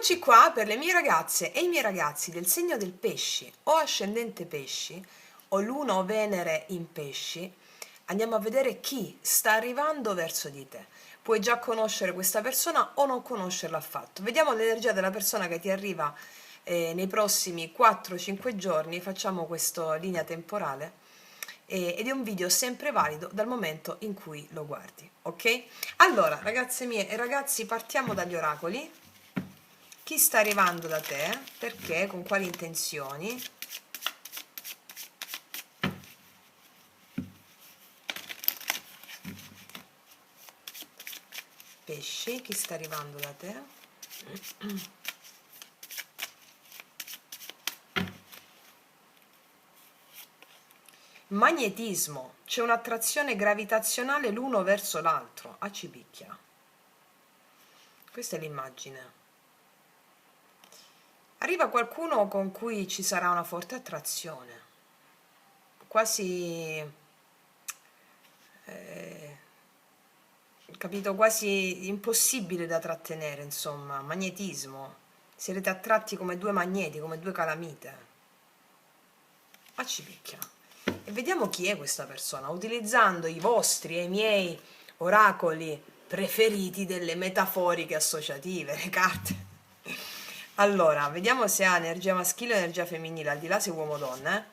Eccoci qua per le mie ragazze e i miei ragazzi del segno del pesci o ascendente pesci o luna o Venere in pesci. Andiamo a vedere chi sta arrivando verso di te. Puoi già conoscere questa persona o non conoscerla affatto. Vediamo l'energia della persona che ti arriva nei prossimi 4-5 giorni. Facciamo questa linea temporale ed è un video sempre valido dal momento in cui lo guardi, ok? Allora, ragazze mie e ragazzi, partiamo dagli oracoli. Chi sta arrivando da te? Perché? Con quali intenzioni? Pesci, chi sta arrivando da te? Magnetismo, c'è un'attrazione gravitazionale l'uno verso l'altro. Ah, ci picchia. Questa è l'immagine. Arriva qualcuno con cui ci sarà una forte attrazione, quasi, capito, quasi impossibile da trattenere, insomma, magnetismo. Sarete attratti come due magneti, come due calamite. Ah, ci picchia. E vediamo chi è questa persona, utilizzando i vostri e i miei oracoli preferiti delle metaforiche associative, le carte. Allora, vediamo se ha energia maschile o energia femminile, al di là se uomo o donna,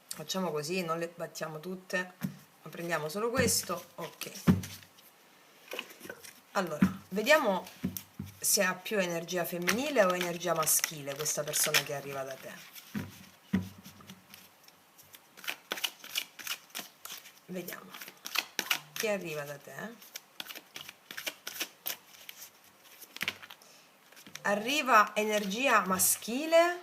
Facciamo così, non le battiamo tutte, ma prendiamo solo questo, ok. Allora, vediamo se ha più energia femminile o energia maschile questa persona che arriva da te. Vediamo. Chi arriva da te? Arriva energia maschile,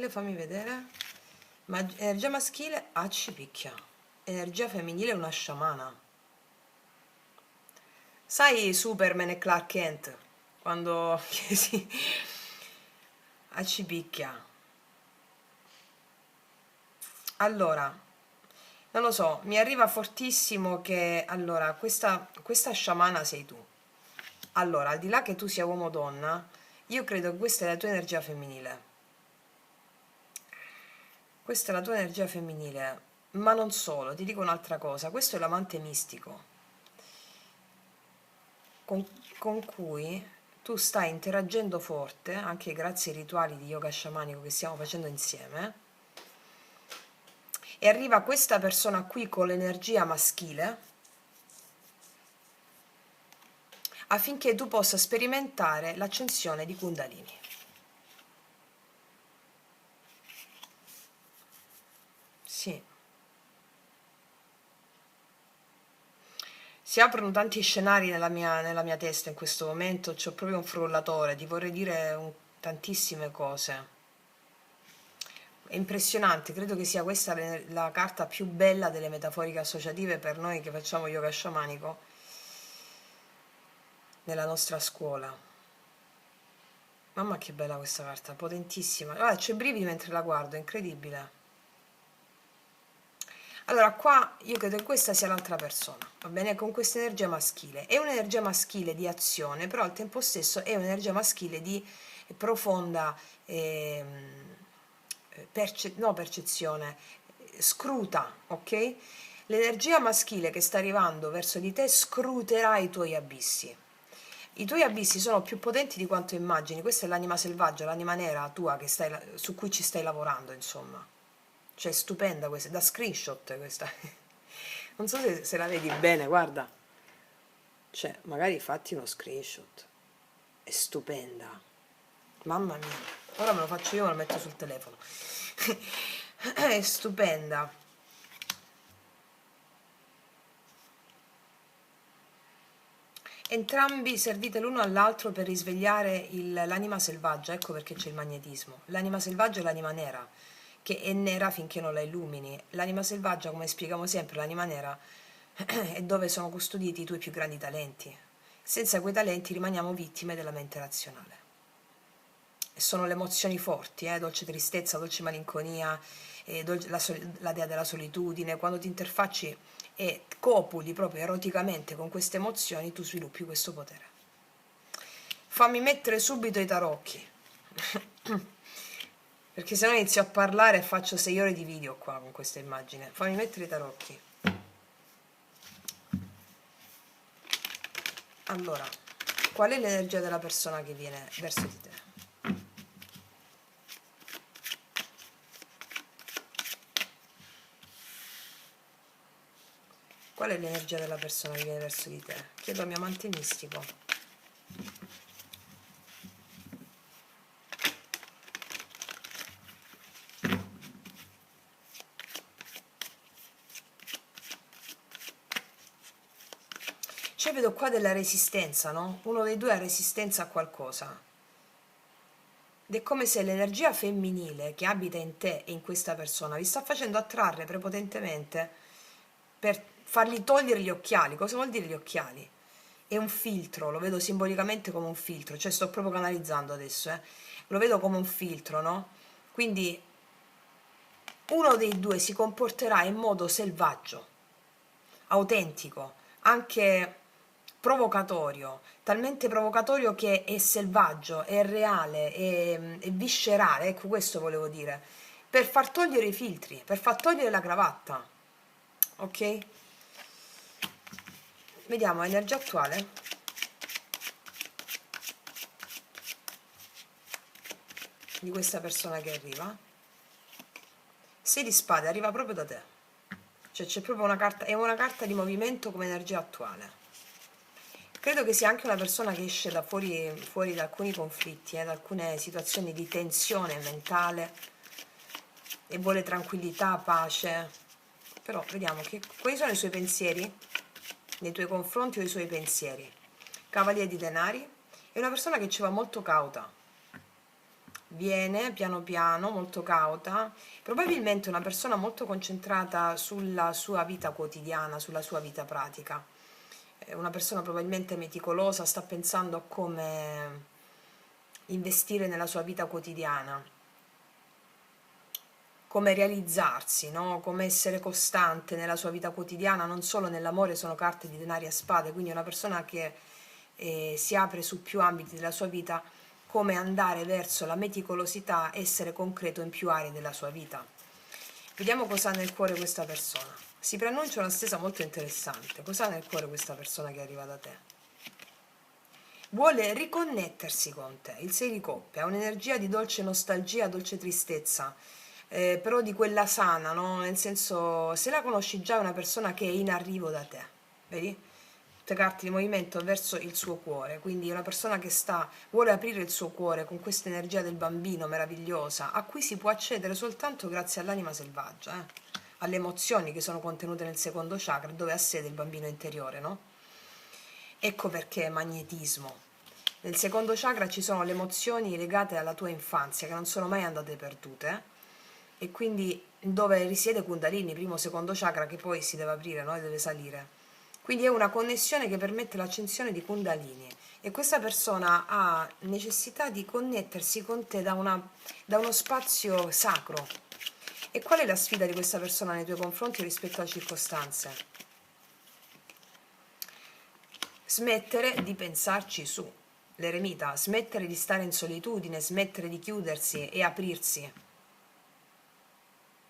fammi vedere, energia maschile, ci picchia, energia femminile una sciamana. Sai Superman e Clark Kent, quando si ci picchia. Allora, non lo so, mi arriva fortissimo che, allora, questa sciamana sei tu. Allora, al di là che tu sia uomo o donna, io credo che questa è la tua energia femminile. Questa è la tua energia femminile, ma non solo, ti dico un'altra cosa, questo è l'amante mistico con cui tu stai interagendo forte, anche grazie ai rituali di yoga sciamanico che stiamo facendo insieme, e arriva questa persona qui con l'energia maschile affinché tu possa sperimentare l'accensione di Kundalini. Sì. Si aprono tanti scenari nella mia testa in questo momento, c'ho proprio un frullatore, ti vorrei dire tantissime cose. È impressionante, credo che sia questa la carta più bella delle metaforiche associative per noi che facciamo yoga sciamanico nella nostra scuola. Mamma che bella questa carta, potentissima. Guarda, c'ho i brividi mentre la guardo, è incredibile. Allora, qua io credo che questa sia l'altra persona, va bene? Con questa energia maschile. È un'energia maschile di azione, però al tempo stesso è un'energia maschile di profonda percezione, scruta, ok? L'energia maschile che sta arrivando verso di te scruterà i tuoi abissi. I tuoi abissi sono più potenti di quanto immagini. Questa è l'anima selvaggia, l'anima nera tua su cui ci stai lavorando, insomma. Cioè, stupenda questa, da screenshot questa. Non so se la vedi bene, guarda. Cioè, magari fatti uno screenshot. È stupenda. Mamma mia. Ora me lo faccio io, me lo metto sul telefono. È stupenda. Entrambi servite l'uno all'altro per risvegliare l'anima selvaggia, ecco perché c'è il magnetismo. L'anima selvaggia è l'anima nera, che è nera finché non la illumini. L'anima selvaggia, come spieghiamo sempre, l'anima nera è dove sono custoditi i tuoi più grandi talenti. Senza quei talenti rimaniamo vittime della mente razionale. E sono le emozioni forti, dolce tristezza, dolce malinconia, la dea della solitudine. Quando ti interfacci e copuli proprio eroticamente con queste emozioni, tu sviluppi questo potere. Fammi mettere subito i tarocchi. Perché se no inizio a parlare e faccio 6 ore di video qua con questa immagine. Fammi mettere i tarocchi. Allora, qual è l'energia della persona che viene verso di te? Qual è l'energia della persona che viene verso di te? Chiedo al mio amante mistico. Cioè vedo qua della resistenza, no? Uno dei due ha resistenza a qualcosa. Ed è come se l'energia femminile che abita in te e in questa persona vi sta facendo attrarre prepotentemente per fargli togliere gli occhiali. Cosa vuol dire gli occhiali? È un filtro, lo vedo simbolicamente come un filtro, cioè sto proprio canalizzando adesso, lo vedo come un filtro, no? Quindi uno dei due si comporterà in modo selvaggio, autentico, anche provocatorio, talmente provocatorio che è selvaggio, è reale, è viscerale, ecco questo volevo dire, per far togliere i filtri, per far togliere la cravatta, ok? Vediamo, energia attuale. Di questa persona che arriva. 6 di spade, arriva proprio da te. Cioè c'è proprio una carta, è una carta di movimento come energia attuale. Credo che sia anche una persona che esce da fuori da alcuni conflitti, da alcune situazioni di tensione mentale e vuole tranquillità, pace. Però vediamo quali sono i suoi pensieri nei tuoi confronti o i suoi pensieri. Cavaliere di denari, è una persona che ci va molto cauta. Viene piano piano, molto cauta, probabilmente una persona molto concentrata sulla sua vita quotidiana, sulla sua vita pratica. Una persona probabilmente meticolosa, sta pensando a come investire nella sua vita quotidiana, come realizzarsi, no? Come essere costante nella sua vita quotidiana, non solo nell'amore, sono carte di denari a spade, quindi è una persona che si apre su più ambiti della sua vita, come andare verso la meticolosità, essere concreto in più aree della sua vita. Vediamo cosa ha nel cuore questa persona. Si preannuncia una stesa molto interessante. Cosa ha nel cuore questa persona che arriva da te? Vuole riconnettersi con te. Il 6 di coppe ha un'energia di dolce nostalgia, dolce tristezza, però di quella sana, no? Nel senso, se la conosci già è una persona che è in arrivo da te, vedi? Tutte carte di movimento verso il suo cuore, quindi è una persona che vuole aprire il suo cuore con questa energia del bambino meravigliosa, a cui si può accedere soltanto grazie all'anima selvaggia, alle emozioni che sono contenute nel secondo chakra, dove ha sede il bambino interiore, no? Ecco perché magnetismo. Nel secondo chakra ci sono le emozioni legate alla tua infanzia, che non sono mai andate perdute, e quindi dove risiede Kundalini, primo secondo chakra, che poi si deve aprire, no? E deve salire. Quindi è una connessione che permette l'accensione di Kundalini, e questa persona ha necessità di connettersi con te da uno spazio sacro. E qual è la sfida di questa persona nei tuoi confronti rispetto alle circostanze? Smettere di pensarci su. L'eremita, smettere di stare in solitudine, smettere di chiudersi e aprirsi.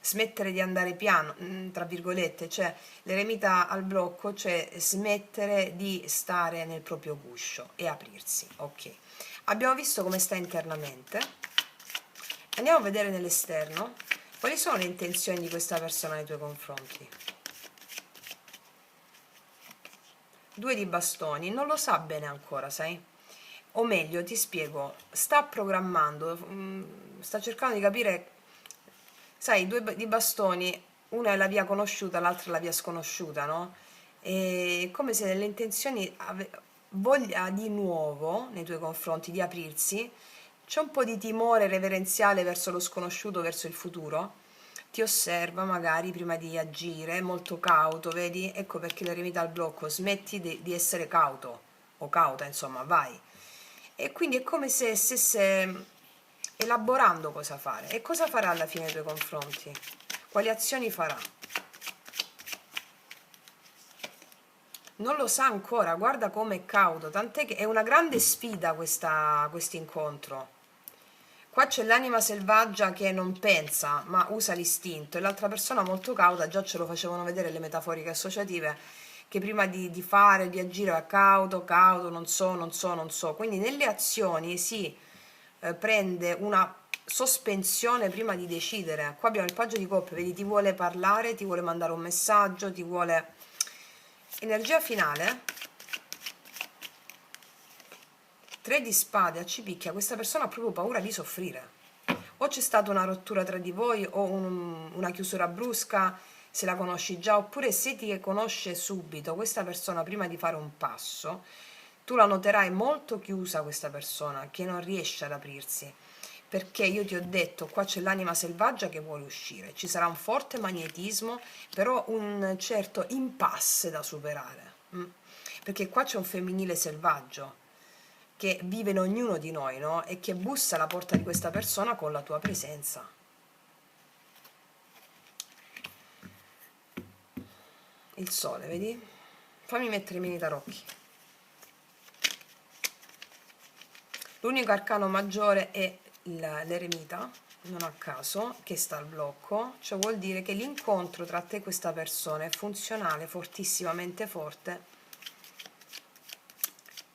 Smettere di andare piano, tra virgolette, cioè l'eremita al blocco, cioè smettere di stare nel proprio guscio e aprirsi. Ok, abbiamo visto come sta internamente, andiamo a vedere nell'esterno quali sono le intenzioni di questa persona nei tuoi confronti. 2 di bastoni, non lo sa bene ancora, sai? O meglio, ti spiego, sta programmando, sta cercando di capire. Sai, 2 di bastoni, una è la via conosciuta, l'altra è la via sconosciuta, no? È come se nelle intenzioni voglia di nuovo, nei tuoi confronti, di aprirsi, c'è un po' di timore reverenziale verso lo sconosciuto, verso il futuro, ti osserva magari prima di agire, è molto cauto, vedi? Ecco perché l'eremita al blocco, smetti di essere cauto, o cauta, insomma, vai. E quindi è come se stesse elaborando cosa fare. E cosa farà alla fine nei tuoi confronti? Quali azioni farà? non lo sa ancora, guarda come è cauto, tant'è che è una grande sfida questo incontro. Qua c'è l'anima selvaggia che non pensa, ma usa l'istinto, e l'altra persona molto cauta, già ce lo facevano vedere le metaforiche associative, che prima di fare, di agire è cauto, cauto, non so, non so, non so. Quindi nelle azioni si prende una sospensione prima di decidere. Qua abbiamo il paggio di coppe, vedi, ti vuole parlare, ti vuole mandare un messaggio, ti vuole... Energia finale, 3 di spade a cipicchia, questa persona ha proprio paura di soffrire. O c'è stata una rottura tra di voi o una chiusura brusca, se la conosci già, oppure se ti conosce subito questa persona prima di fare un passo, tu la noterai molto chiusa questa persona, che non riesce ad aprirsi. Perché io ti ho detto, qua c'è l'anima selvaggia che vuole uscire, ci sarà un forte magnetismo, però un certo impasse da superare. Perché qua c'è un femminile selvaggio che vive in ognuno di noi, no? E che bussa alla porta di questa persona con la tua presenza. Il sole, vedi? Fammi mettere i miei tarocchi. L'unico arcano maggiore è l'eremita, non a caso, che sta al blocco, cioè vuol dire che l'incontro tra te e questa persona è funzionale, fortissimamente forte,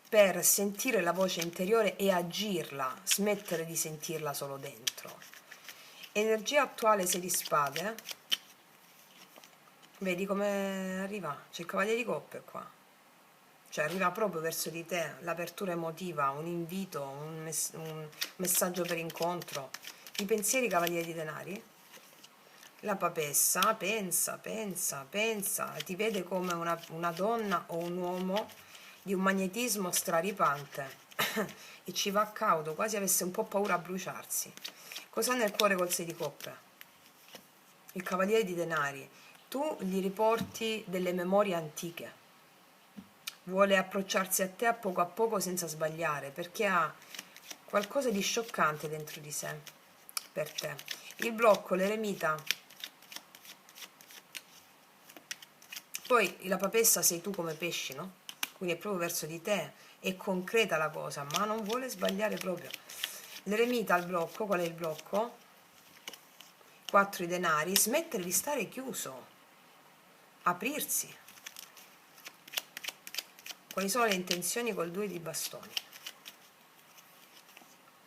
per sentire la voce interiore e agirla, smettere di sentirla solo dentro. Energia attuale 6 di spade, vedi come arriva? C'è il cavaliere di coppe qua, cioè arriva proprio verso di te, l'apertura emotiva, un invito, un messaggio per incontro. I pensieri cavalieri di denari, la papessa pensa, pensa, pensa, ti vede come una donna o un uomo di un magnetismo straripante e ci va a cauto, quasi avesse un po' paura a bruciarsi. Cosa ha nel cuore col 6 di coppe? Il cavaliere di denari. Tu gli riporti delle memorie antiche, vuole approcciarsi a poco senza sbagliare, perché ha qualcosa di scioccante dentro di sé per te. Il blocco, l'eremita, poi la papessa sei tu come pesci, no? Quindi è proprio verso di te, è concreta la cosa, ma non vuole sbagliare proprio. L'eremita al blocco, qual è il blocco? 4 i denari, smettere di stare chiuso, aprirsi. Quali sono le intenzioni col 2 di bastoni?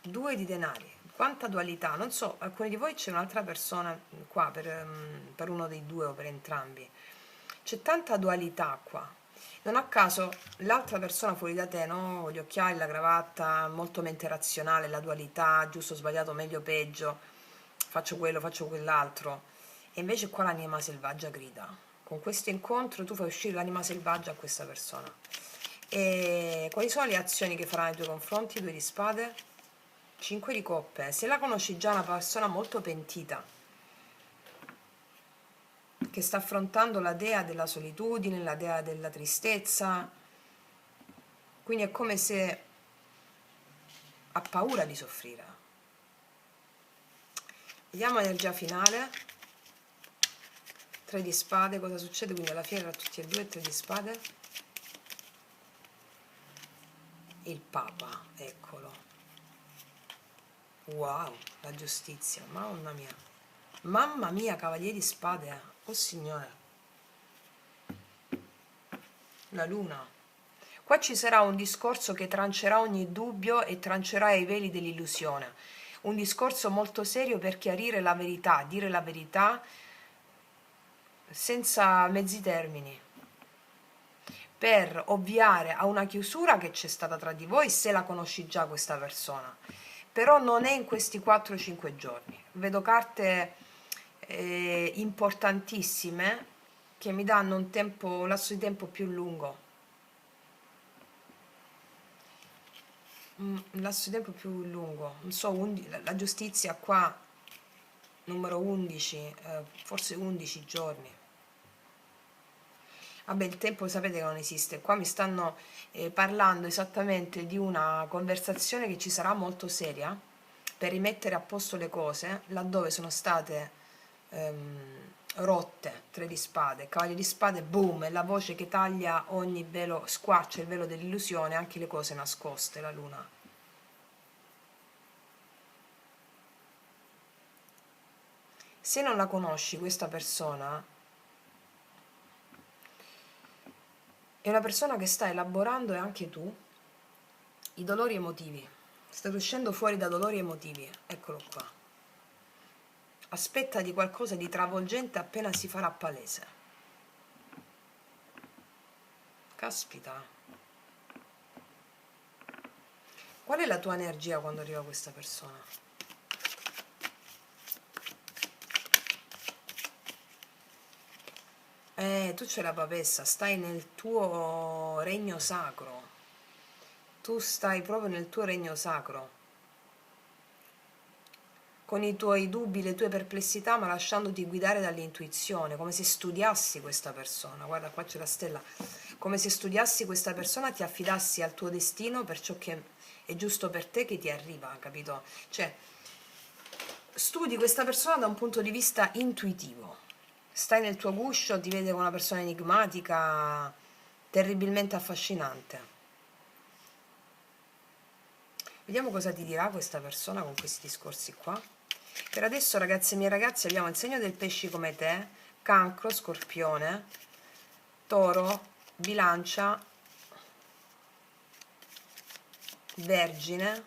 2 di denari, quanta dualità, non so, alcuni di voi c'è un'altra persona qua per uno dei due o per entrambi, c'è tanta dualità qua, non a caso l'altra persona fuori da te, no? Gli occhiali, la cravatta, molto mente razionale, la dualità, giusto, sbagliato, meglio, peggio, faccio quello, faccio quell'altro, e invece qua l'anima selvaggia grida. Con questo incontro tu fai uscire l'anima selvaggia a questa persona. E quali sono le azioni che farà nei tuoi confronti? 2 di spade, 5 di coppe. Se la conosci già, una persona molto pentita, che sta affrontando la dea della solitudine, la dea della tristezza, quindi è come se ha paura di soffrire. Vediamo l'energia finale. 3 di spade, cosa succede quindi alla fine tra tutti e due? 3 di spade, il papa, eccolo. Wow, la giustizia, mamma mia, cavaliere di spade, oh signore, la luna. Qua ci sarà un discorso che trancerà ogni dubbio e trancerà i veli dell'illusione, un discorso molto serio per chiarire la verità, dire la verità senza mezzi termini, per ovviare a una chiusura che c'è stata tra di voi se la conosci già questa persona, però non è in questi 4-5 giorni. Vedo carte importantissime che mi danno un lasso di tempo più lungo, un lasso di tempo più lungo, non so, la giustizia qua, numero 11, forse 11 giorni. Vabbè, il tempo sapete che non esiste, qua mi stanno parlando esattamente di una conversazione che ci sarà molto seria per rimettere a posto le cose laddove sono state rotte, 3 di spade, cavaliere di spade, boom, è la voce che taglia ogni velo, squarcia il velo dell'illusione, anche le cose nascoste, la luna. Se non la conosci questa persona, è una persona che sta elaborando, e anche tu, i dolori emotivi. State uscendo fuori da dolori emotivi, eccolo qua. Aspetta di qualcosa di travolgente appena si farà palese. Caspita. Qual è la tua energia quando arriva questa persona? Tu c'hai la papessa, stai nel tuo regno sacro. Tu stai proprio nel tuo regno sacro, con i tuoi dubbi, le tue perplessità, ma lasciandoti guidare dall'intuizione, come se studiassi questa persona. Guarda, qua c'è la stella. Come se studiassi questa persona, ti affidassi al tuo destino per ciò che è giusto per te, che ti arriva, capito? Cioè, studi questa persona da un punto di vista intuitivo. Stai nel tuo guscio, ti vede come una persona enigmatica, terribilmente affascinante. Vediamo cosa ti dirà questa persona con questi discorsi qua. Per adesso, ragazze mie ragazzi, abbiamo il segno del pesci come te, cancro, scorpione, toro, bilancia, vergine,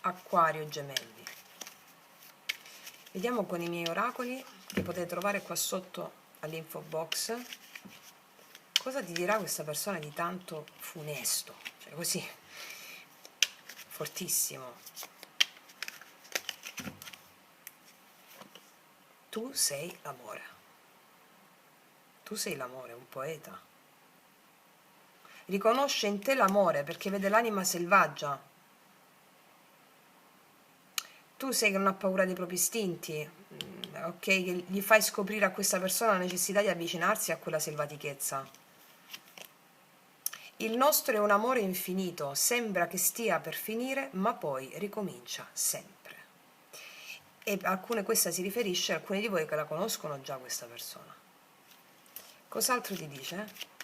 acquario, gemelli. Vediamo con i miei oracoli, che potete trovare qua sotto all'info box, cosa ti dirà questa persona di tanto funesto, cioè così, fortissimo. Tu sei l'amore. Tu sei l'amore, un poeta. Riconosce in te l'amore perché vede l'anima selvaggia. Tu sei che non ha paura dei propri istinti, ok? Che gli fai scoprire a questa persona la necessità di avvicinarsi a quella selvatichezza. Il nostro è un amore infinito, sembra che stia per finire, ma poi ricomincia sempre. E questa si riferisce a alcuni di voi che la conoscono già questa persona. Cos'altro ti dice?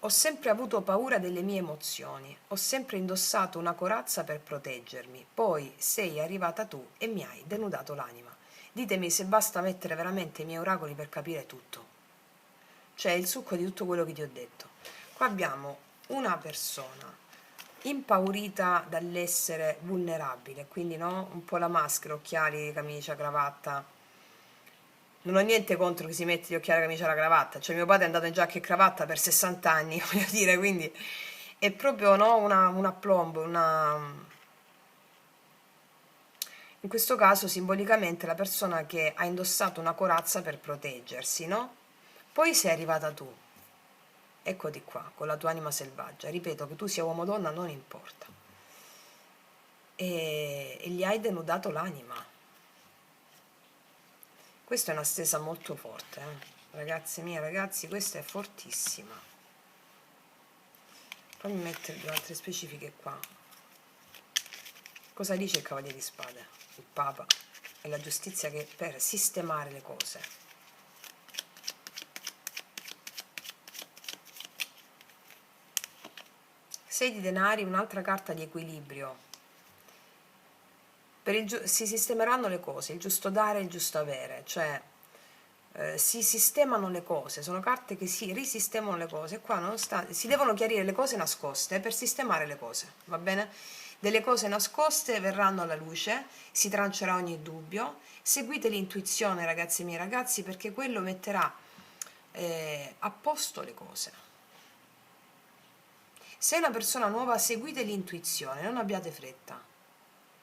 Ho sempre avuto paura delle mie emozioni, ho sempre indossato una corazza per proteggermi, poi sei arrivata tu e mi hai denudato l'anima. Ditemi se basta mettere veramente i miei oracoli per capire tutto. Cioè il succo di tutto quello che ti ho detto. Qua abbiamo una persona impaurita dall'essere vulnerabile, quindi no? Un po' la maschera, occhiali, camicia, cravatta. Non ho niente contro chi si mette gli occhiali, la camicia e la cravatta, cioè mio padre è andato in giacca e cravatta per 60 anni, voglio dire, quindi è proprio no, un aplombo, in questo caso simbolicamente la persona che ha indossato una corazza per proteggersi, no? Poi sei arrivata tu, eccoti qua, con la tua anima selvaggia, ripeto che tu sia uomo o donna non importa, e gli hai denudato l'anima. Questa è una stesa molto forte, ragazzi miei, ragazzi, questa è fortissima. Fammi mettere due altre specifiche qua. Cosa dice il Cavaliere di Spade? Il Papa e la giustizia che per sistemare le cose. Sei di denari, un'altra carta di equilibrio. Si sistemeranno le cose, il giusto dare e il giusto avere, cioè si sistemano le cose, sono carte che si risistemano le cose. Qua nonostante si devono chiarire le cose nascoste per sistemare le cose, va bene? Delle cose nascoste verranno alla luce, si trancerà ogni dubbio. Seguite l'intuizione, ragazzi miei ragazzi, perché quello metterà a posto le cose. Se è una persona nuova, seguite l'intuizione, non abbiate fretta.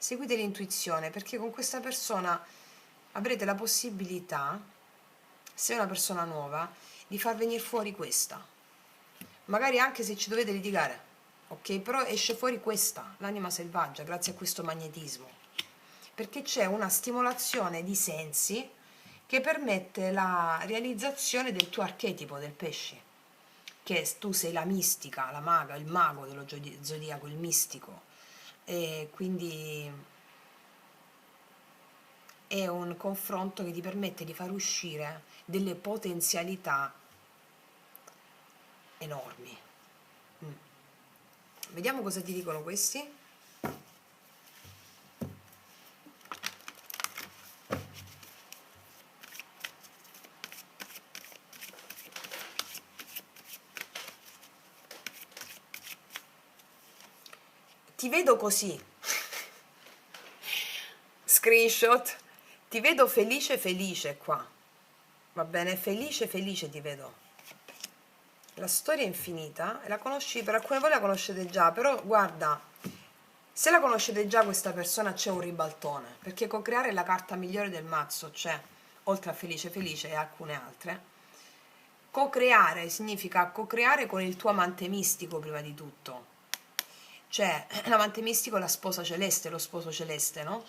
Seguite l'intuizione, perché con questa persona avrete la possibilità, se è una persona nuova, di far venire fuori questa. Magari anche se ci dovete litigare, ok? Però esce fuori questa, l'anima selvaggia, grazie a questo magnetismo. Perché c'è una stimolazione di sensi che permette la realizzazione del tuo archetipo del pesce, che tu sei la mistica, la maga, il mago dello zodiaco, il mistico, e quindi è un confronto che ti permette di far uscire delle potenzialità enormi. Vediamo cosa ti dicono questi. Ti vedo così. Screenshot. Ti vedo felice felice qua. Va bene? Felice felice ti vedo. La storia è infinita, e la conosci, per alcune voi la conoscete già, però guarda, se la conoscete già questa persona c'è un ribaltone, perché co-creare è la carta migliore del mazzo, c'è, oltre a felice felice e alcune altre. Co-creare significa co-creare con il tuo amante mistico prima di tutto, cioè l'amante mistico è la sposa celeste, lo sposo celeste, no?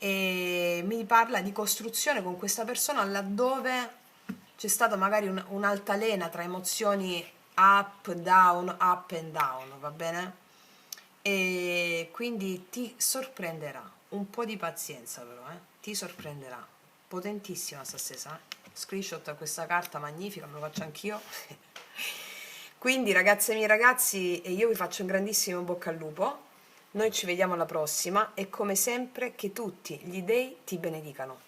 E mi parla di costruzione con questa persona laddove c'è stata magari un'altalena tra emozioni up and down, va bene? E quindi ti sorprenderà, un po' di pazienza però, ti sorprenderà, potentissima sta stessa, screenshot a questa carta magnifica, me lo faccio anch'io. Quindi ragazze e miei ragazzi, io vi faccio un grandissimo bocca al lupo, noi ci vediamo alla prossima e come sempre che tutti gli dei ti benedicano.